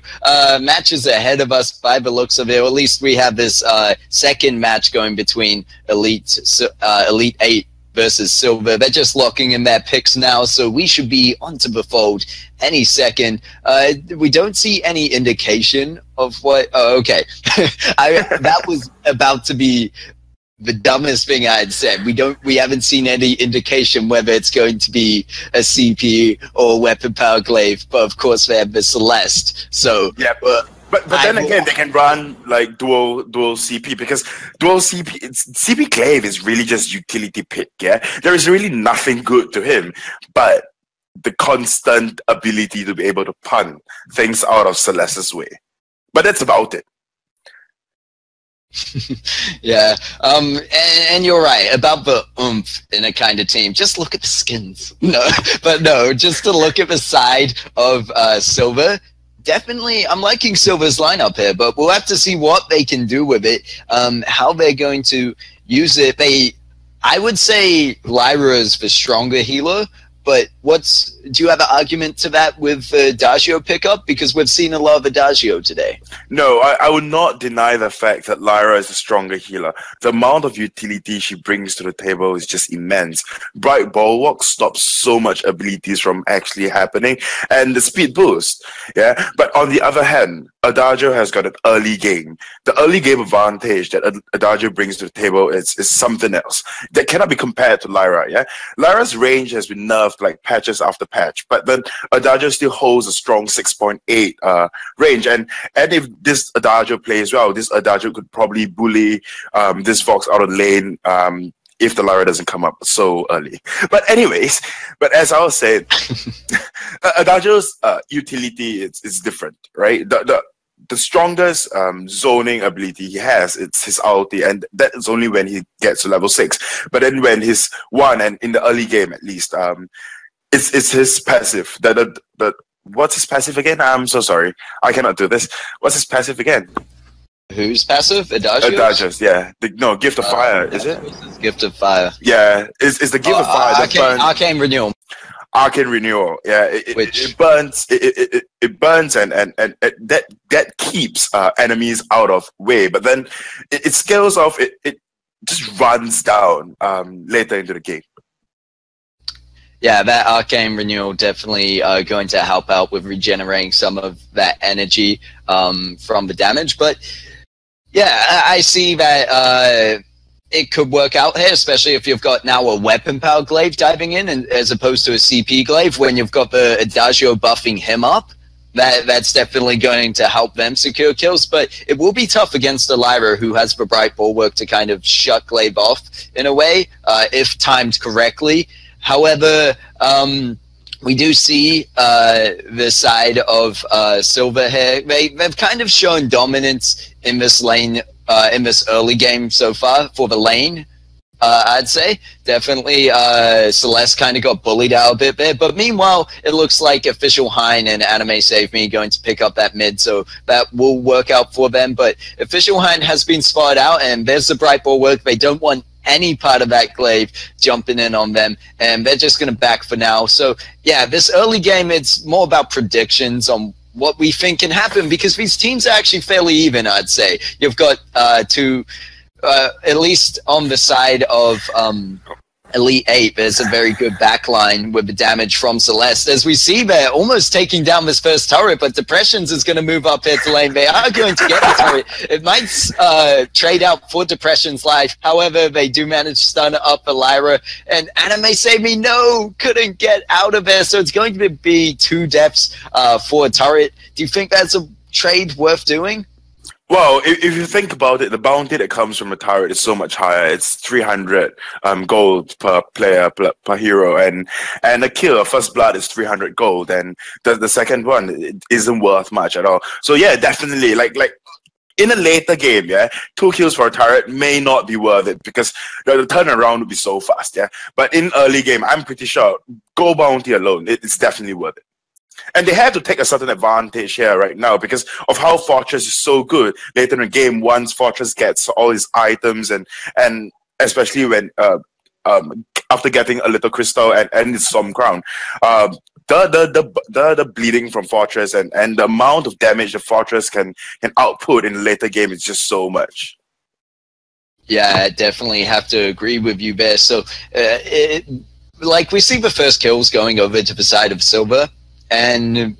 [SPEAKER 1] matches ahead of us by the looks of it, or at least we have this second match going between ELITE8 versus Silver. They're just locking in their picks now, so we should be onto the fold any second. We don't see any indication of what... Oh, okay. That was about to be the dumbest thing I had said. We haven't seen any indication whether it's going to be a CP or a weapon power glaive, but of course they have the Celeste. So
[SPEAKER 4] yeah, but then again, they can run like dual CP, because dual CP glaive is really just utility pick. Yeah, there is really nothing good to him, but the constant ability to be able to punt things out of Celeste's way. But that's about it.
[SPEAKER 1] Yeah, and you're right about the oomph in a kind of team. Just look at the skins. No, just to look at the side of Silver. Definitely, I'm liking Silver's lineup here, but we'll have to see what they can do with it, how they're going to use it. I would say Lyra is the stronger healer, but do you have an argument to that with Adagio pickup? Because we've seen a lot of Adagio today.
[SPEAKER 4] No, I would not deny the fact that Lyra is a stronger healer. The amount of utility she brings to the table is just immense. Bright Bulwark stops so much abilities from actually happening, and the speed boost. Yeah, but on the other hand, Adagio has got an early game. The early game advantage that Adagio brings to the table is something else that cannot be compared to Lyra. Yeah, Lyra's range has been nerfed like patches after patch, but then Adagio still holds a strong 6.8 range, and if this Adagio plays well, this Adagio could probably bully this Fox out of lane if the Lyra doesn't come up so early. But anyways, as I was saying, Adagio's utility is different, right? The strongest zoning ability he has, it's his ulti, and that is only when he gets to level 6. But then when he's 1, and in the early game at least, it's his passive. What's his passive again? I'm so sorry, I cannot do this. What's his passive again?
[SPEAKER 1] Who's passive? Adagio?
[SPEAKER 4] Adagios, yeah. No, Gift of Fire, is it?
[SPEAKER 1] Gift of Fire.
[SPEAKER 4] Yeah, it's the Gift of Fire that burns.
[SPEAKER 1] Arcane Renewal.
[SPEAKER 4] Arcane Renewal, yeah. It burns. It burns, and that keeps enemies out of way. But then it scales off. It just runs down later into the game.
[SPEAKER 1] Yeah, that Arcane Renewal definitely going to help out with regenerating some of that energy from the damage. But yeah, I see that it could work out here, especially if you've got now a weapon power glaive diving in, and as opposed to a CP glaive when you've got the Adagio buffing him up. That's definitely going to help them secure kills, but it will be tough against the Lyra, who has the Bright Bulwark to kind of shut glaive off in a way, if timed correctly. However, we do see the side of Silver here. They've kind of shown dominance in this lane, in this early game so far for the lane. I'd say definitely Celeste kind of got bullied out a bit there, but meanwhile it looks like Official Hein and Anime Save Me going to pick up that mid, so that will work out for them. But Official Hein has been spotted out, and there's the Bright Bulwark. They don't want any part of that glaive jumping in on them, and they're just going to back for now. So yeah, this early game, it's more about predictions on what we think can happen, because these teams are actually fairly even, I'd say. You've got two, at least on the side of ELITE8, there's a very good backline with the damage from Celeste. As we see, they're almost taking down this first turret, but Depressions is going to move up here to lane. They are going to get the turret. It might trade out for Depression's life. However, they do manage to stun up the Lyra, and Anime Save Me, no, couldn't get out of there. So it's going to be 2 deaths for a turret. Do you think that's a trade worth doing?
[SPEAKER 4] Well, if you think about it, the bounty that comes from a turret is so much higher. It's 300 gold per player, per hero, and a kill, a first blood, is 300 gold, and the second one, it isn't worth much at all. So yeah, definitely, like in a later game, yeah, 2 kills for a turret may not be worth it, because the turnaround would be so fast, yeah. But in early game, I'm pretty sure gold bounty alone, it's definitely worth it. And they have to take a certain advantage here right now because of how Fortress is so good later in the game. Once Fortress gets all his items, and especially when after getting a little crystal and his Storm Crown, the bleeding from Fortress and the amount of damage the Fortress can output in the later game is just so much.
[SPEAKER 1] Yeah, I definitely have to agree with you there. So, like, we see the first kills going over to the side of Silver.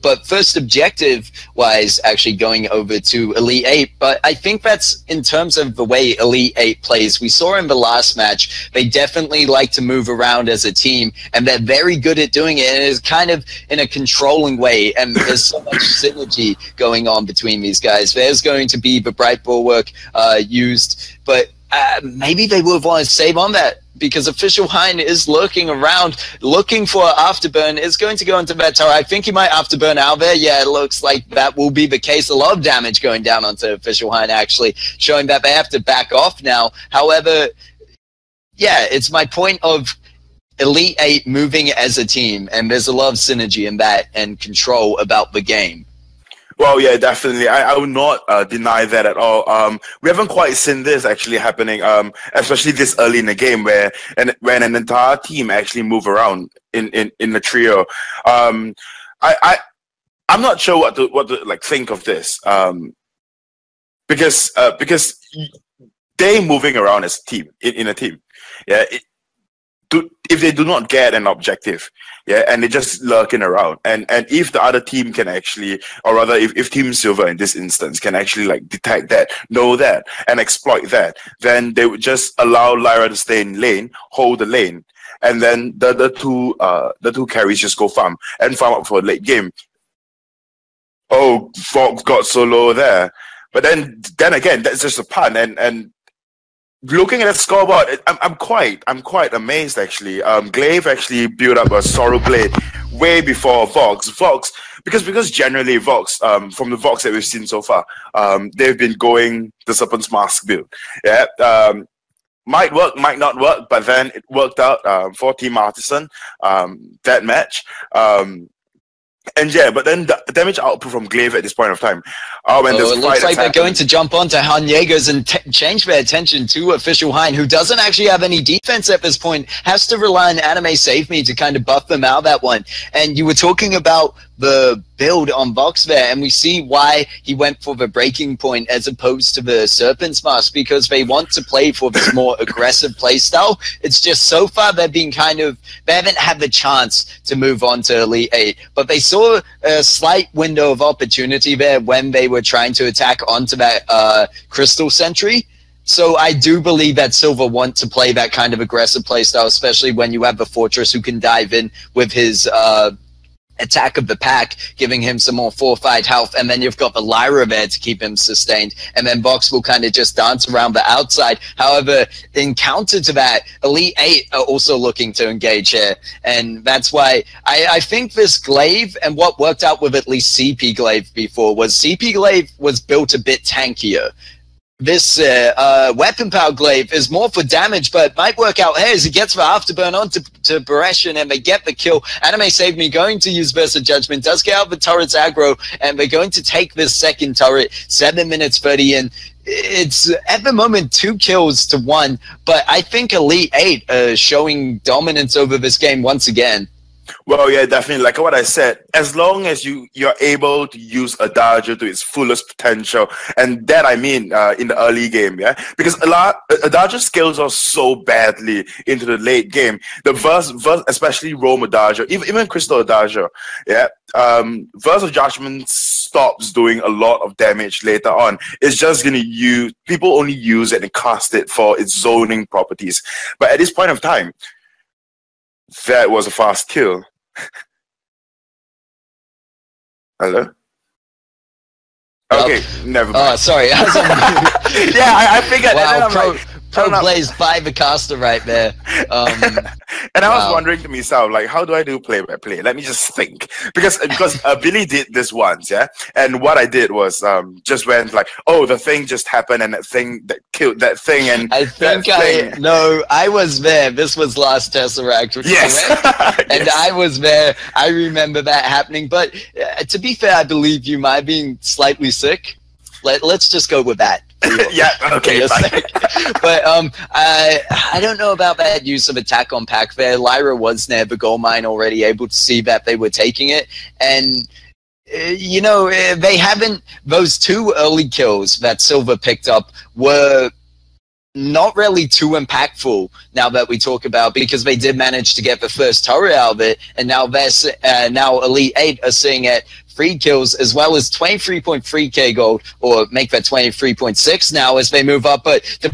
[SPEAKER 1] But first objective wise, actually going over to ELITE8. But I think that's in terms of the way ELITE8 plays. We saw in the last match, they definitely like to move around as a team, and they're very good at doing it. And it's kind of in a controlling way, and there's so much synergy going on between these guys. There's going to be the Bright Bulwark used, but maybe they would want to save on that, because Official Hein is lurking around, looking for Afterburn. Is going to go into that tower. I think he might Afterburn out there. Yeah, it looks like that will be the case. A lot of damage going down onto Official Hein, actually, showing that they have to back off now. However, yeah, it's my point of ELITE8 moving as a team, and there's a lot of synergy in that and control about the game.
[SPEAKER 4] Well, yeah, definitely. I would not deny that at all. We haven't quite seen this actually happening, especially this early in the game, when an entire team actually move around in the trio. I'm not sure what to like think of this, because they moving around as a team in a team, yeah. If they do not get an objective, yeah, and they're just lurking around, and if the other team can actually, or rather if Team Silver in this instance can actually like detect that, know that, and exploit that, then they would just allow Lyra to stay in lane, hold the lane, and then the two carries just go farm up for a late game. Oh, Fox got so low there, but then again, that's just a pun, and looking at the scoreboard, I'm quite amazed actually. Glaive actually built up a Sorrow Blade way before Vox. Because generally Vox, from the Vox that we've seen so far, they've been going the Serpent's Mask build. Yeah, might work, might not work, but then it worked out for Team Artisan that match. And yeah, but then the damage output from Glaive at this point of time. When
[SPEAKER 1] it
[SPEAKER 4] this
[SPEAKER 1] looks
[SPEAKER 4] fight
[SPEAKER 1] like they're
[SPEAKER 4] happened,
[SPEAKER 1] going to jump onto Han Jaegers and change their attention to Official Hein, who doesn't actually have any defense at this point, has to rely on Anime Save Me to kind of buff them out that one. And you were talking about the build on Vox there, and we see why he went for the breaking point as opposed to the Serpent's Mask, because they want to play for this more aggressive playstyle. It's just so far they've been they haven't had the chance to move on to Elite 8, but they saw a slight window of opportunity there when they were trying to attack onto that Crystal Sentry. So I do believe that Silver want to play that kind of aggressive playstyle, especially when you have the Fortress who can dive in with his attack of the pack, giving him some more fortified health, and then you've got the Lyra there to keep him sustained, and then Vox will kind of just dance around the outside. However, in counter to that, Elite 8 are also looking to engage here, and that's why I think this Glaive, and what worked out with at least CP Glaive before, was CP Glaive was built a bit tankier. This weapon power Glaive is more for damage, but might work out here as he gets the afterburn onto Bereshin, and they get the kill. Anime Save Me going to use Versa Judgment, does get out the turret's aggro, and they're going to take this second turret, 7 minutes 30 in. It's at the moment 2 kills to 1, but I think Elite 8 are showing dominance over this game once again.
[SPEAKER 4] Well, yeah, definitely. Like what I said, as long as you're able to use Adagio to its fullest potential, and that I mean in the early game, yeah, because Adagio scales off so badly into the late game. The verse especially Rome Adagio, even Crystal Adagio, yeah. Verse of Judgment stops doing a lot of damage later on. It's just gonna people only use it and cast it for its zoning properties. But at this point of time, that was a fast kill. Hello? Okay, never mind.
[SPEAKER 1] Oh, sorry. I was on
[SPEAKER 4] Yeah, I figured.
[SPEAKER 1] Wow,
[SPEAKER 4] And then
[SPEAKER 1] Pro plays by the caster right there.
[SPEAKER 4] And I was wondering to myself, like, how do I do play-by-play? Let me just think. Because Billy did this once, yeah? And what I did was just went like, oh, the thing just happened, and that thing that killed that thing, and
[SPEAKER 1] I think I was there. This was Last Tesseract.
[SPEAKER 4] Yes.
[SPEAKER 1] And
[SPEAKER 4] Yes.
[SPEAKER 1] I was there. I remember that happening. But to be fair, I believe you might be slightly sick. Let's just go with that.
[SPEAKER 4] Yeah, okay.
[SPEAKER 1] But I don't know about that use of attack on pack there. Lyra was near the gold mine already, able to see that they were taking it, and you know, they haven't. Those 2 early kills that Silver picked up were not really too impactful now that we talk about, because they did manage to get the first turret out of it, and now now Elite 8 are seeing it 3 kills as well as 23.3k gold, or make that 23.6 now as they move up. But the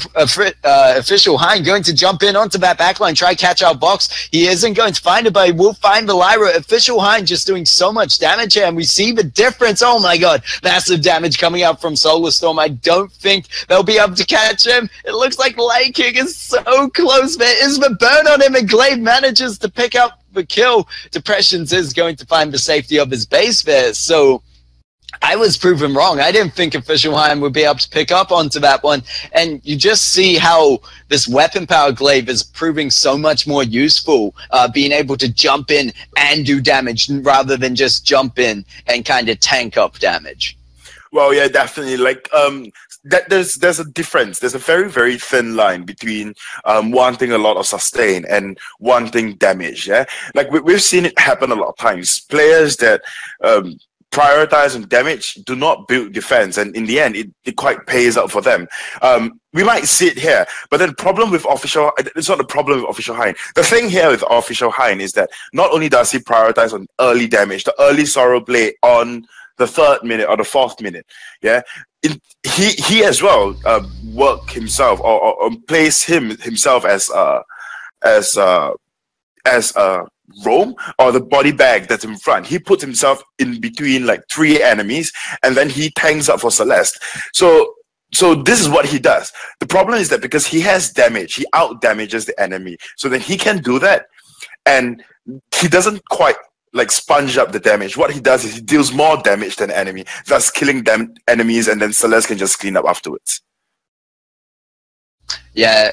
[SPEAKER 1] Official Hein going to jump in onto that backline, try catch out Vox. He isn't going to find it, but he will find the Lyra. Official Hein just doing so much damage here, and we see the difference. Oh my god, massive damage coming out from Solar Storm. I don't think they'll be able to catch him. It looks like Lay King is so close. There is the burn on him, and Glaive manages to pick up the kill. Depressions is going to find the safety of his base there. So I was proven wrong. I didn't think Official Hein would be able to pick up onto that one. And you just see how this weapon power Glaive is proving so much more useful, being able to jump in and do damage rather than just jump in and kind of tank up damage.
[SPEAKER 4] Well, yeah, definitely. Like, there's a difference. There's a very, very thin line between wanting a lot of sustain and wanting damage. Yeah, like we've seen it happen a lot of times. Players that prioritize on damage do not build defense, and in the end, it quite pays out for them. We might see it here, but the problem with it's not the problem with Official Hein. The thing here with Official Hein is that not only does he prioritize on early damage, the early Sorrow Blade on the 3rd minute or the 4th minute, yeah, he as well work himself or place himself as Rome or the body bag that's in front. He puts himself in between like 3 enemies, and then he tanks up for Celeste. So this is what he does. The problem is that because he has damage, he out damages the enemy. So then he can do that, and he doesn't quite like sponge up the damage. What he does is he deals more damage than the enemy, thus killing them enemies, and then Celeste can just clean up afterwards.
[SPEAKER 1] Yeah,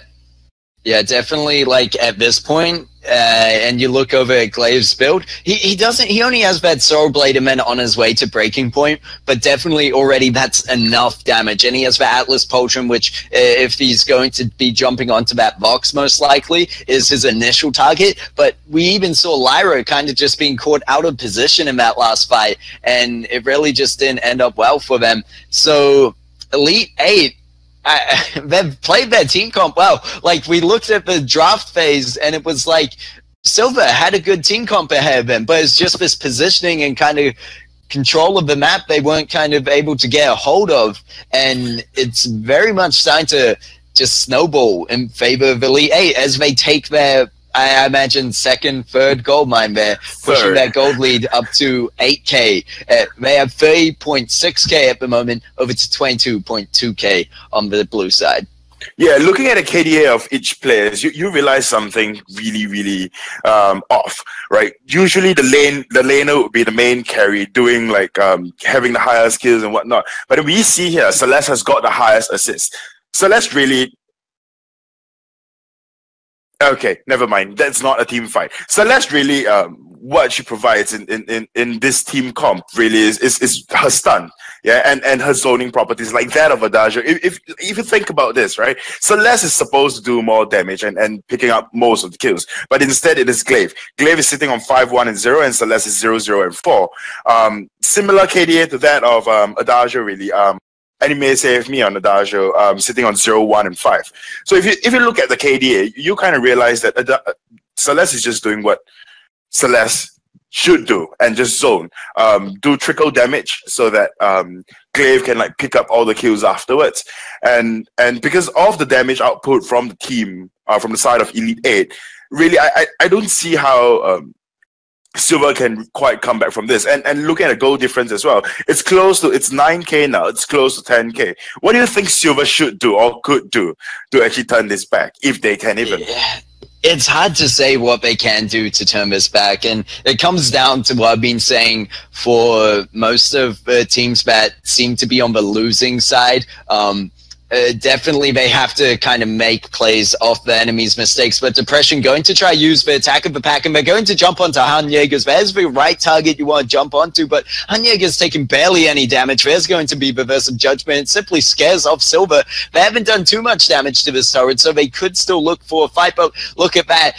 [SPEAKER 1] definitely. Like at this point, and you look over at Glaive's build, he only has that Soul Blade Man on his way to breaking point, but definitely already that's enough damage. And he has the Atlas Potion, which if he's going to be jumping onto that Vox, most likely is his initial target. But we even saw Lyra kind of just being caught out of position in that last fight, and it really just didn't end up well for them. So Elite 8, they've played their team comp well. Like, we looked at the draft phase, and it was like Silver had a good team comp ahead of them, but it's just this positioning and kind of control of the map they weren't kind of able to get a hold of, and it's very much starting to just snowball in favor of Elite 8 as they take their, I imagine, second, third gold mine there, pushing that gold lead up to 8K. They have 30.6K at the moment, over to 22.2K on the blue side.
[SPEAKER 4] Yeah, looking at a KDA of each player, you realize something really off, right? Usually the laner would be the main carry, doing like having the higher skills and whatnot. But we see here, Celeste has got the highest assist. Celeste really... Okay, never mind. That's not a team fight. Celeste really, what she provides in this team comp really is her stun, yeah, and her zoning properties like that of Adagio. If you think about this, right, Celeste is supposed to do more damage and picking up most of the kills, but instead it is Glaive. Glaive is sitting on 5-1 and 0, and Celeste is 0-0 and 4. Similar KDA to that of Adagio, really. Anime Save Me on Adagio, sitting on 0-1 and 5. So if you look at the KDA, you kind of realize that Celeste is just doing what Celeste should do and just zone, do trickle damage so that Glaive can like pick up all the kills afterwards. And because of the damage output from the team, from the side of Elite 8, really I don't see how Silver can quite come back from this. And looking at the goal difference as well, it's 9K now, it's close to 10K. What do you think Silver should do or could do to actually turn this back, if they can even?
[SPEAKER 1] Yeah. It's hard to say what they can do to turn this back, and it comes down to what I've been saying for most of the teams that seem to be on the losing side. Definitely they have to kind of make plays off the enemy's mistakes, but Depression going to try use the attack of the pack, and they're going to jump onto Hanjager's. There's the right target you want to jump onto, but Hanjager's taking barely any damage. There's going to be Perverse of Judgment. It simply scares off Silver. They haven't done too much damage to this turret, so they could still look for a fight, but look at that,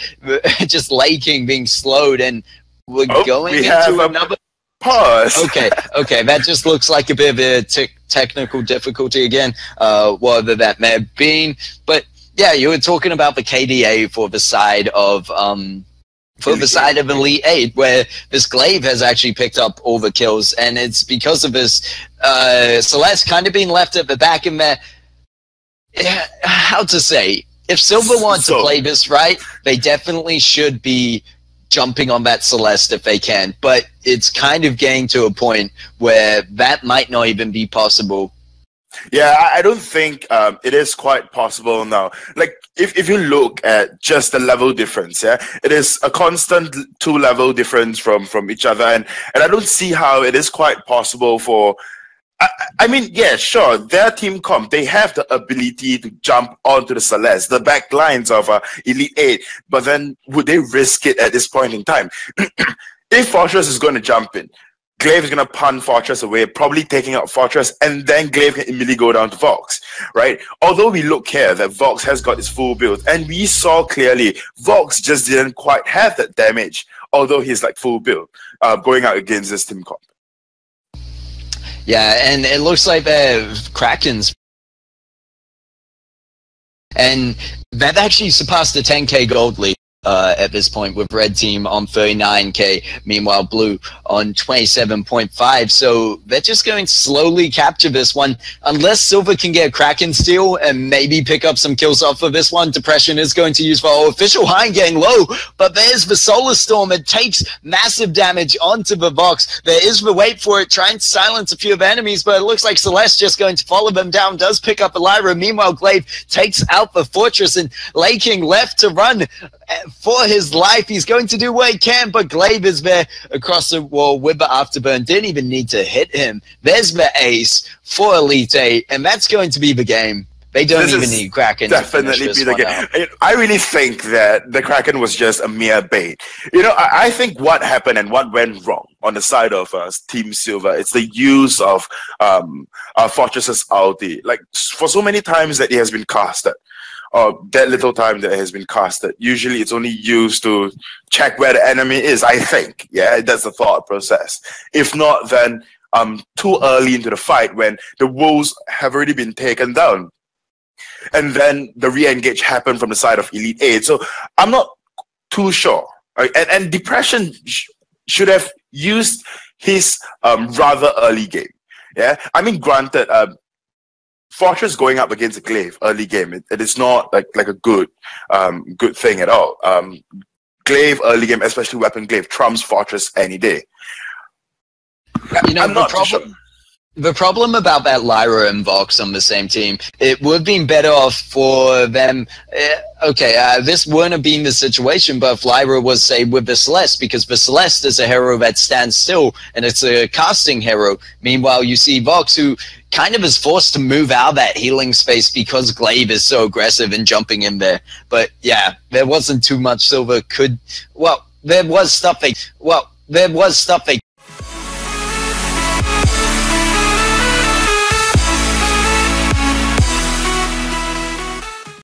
[SPEAKER 1] just Laking being slowed, and we're going into another...
[SPEAKER 4] Pause.
[SPEAKER 1] Okay, that just looks like a bit of a technical difficulty again, whatever that may have been. But yeah, you were talking about the KDA for the side of Elite 8, where this Glaive has actually picked up all the kills, and it's because of this Celeste kind of being left at the back in there. How to say? If Silver wants to play this right, they definitely should be jumping on that Celeste if they can, but it's kind of getting to a point where that might not even be possible.
[SPEAKER 4] Yeah, I don't think it is quite possible now. Like, if you look at just the level difference, yeah, it is a constant 2-level difference from each other, and I don't see how it is quite possible for... I mean, yeah, sure, their team comp, they have the ability to jump onto the Celeste, the back lines of Elite 8, but then would they risk it at this point in time? If Fortress is going to jump in, Glaive is going to punt Fortress away, probably taking out Fortress, and then Glaive can immediately go down to Vox, right? Although we look here that Vox has got his full build, and we saw clearly Vox just didn't quite have that damage, although he's like full build, going out against this team comp.
[SPEAKER 1] Yeah, and it looks like they're Krakens. And they've actually surpassed the 10K gold lead at this point, with Red Team on 39K, meanwhile Blue on 27.5. So they're just going to slowly capture this one. Unless Silver can get a Kraken steal and maybe pick up some kills off of this one, Depression is going to use for official high getting low, but there's the Solar Storm. It takes massive damage onto the Vox. There is the wait for it, trying to silence a few of the enemies, but it looks like Celeste just going to follow them down, does pick up Elira. Meanwhile, Glaive takes out the Fortress, and Laking left to run for his life. He's going to do what he can, but Glaive is there across the wall with the Afterburn. Didn't even need to hit him. There's the ace for Elite 8, and that's going to be the game. They don't
[SPEAKER 4] This
[SPEAKER 1] even
[SPEAKER 4] is
[SPEAKER 1] need Kraken
[SPEAKER 4] definitely
[SPEAKER 1] to finish
[SPEAKER 4] be
[SPEAKER 1] this
[SPEAKER 4] the
[SPEAKER 1] one
[SPEAKER 4] game.
[SPEAKER 1] out.
[SPEAKER 4] I really think that the Kraken was just a mere bait. You know, I think what happened and what went wrong on the side of Team Silver, it's the use of Fortress's ulti. Like, for so many times that it has been casted, or that little time that it has been casted, usually it's only used to check where the enemy is, I think. Yeah, that's the thought process. If not, then too early into the fight when the wolves have already been taken down. And then the re-engage happened from the side of ELITE8. So I'm not too sure. Right? And Depression should have used his rather early game. Yeah, I mean, granted, Fortress going up against a Glaive early game, it is not like a good thing at all. Glaive early game, especially Weapon Glaive, trumps Fortress any day.
[SPEAKER 1] You know,
[SPEAKER 4] I'm not too sure.
[SPEAKER 1] The problem about that Lyra and Vox on the same team, it would have been better off for them. This wouldn't have been the situation, but if Lyra was, say, with the Celeste, because the Celeste is a hero that stands still, and it's a casting hero. Meanwhile, you see Vox, who kind of is forced to move out of that healing space because Glaive is so aggressive and jumping in there. But yeah, there wasn't too much Silver could. Well, there was stuff they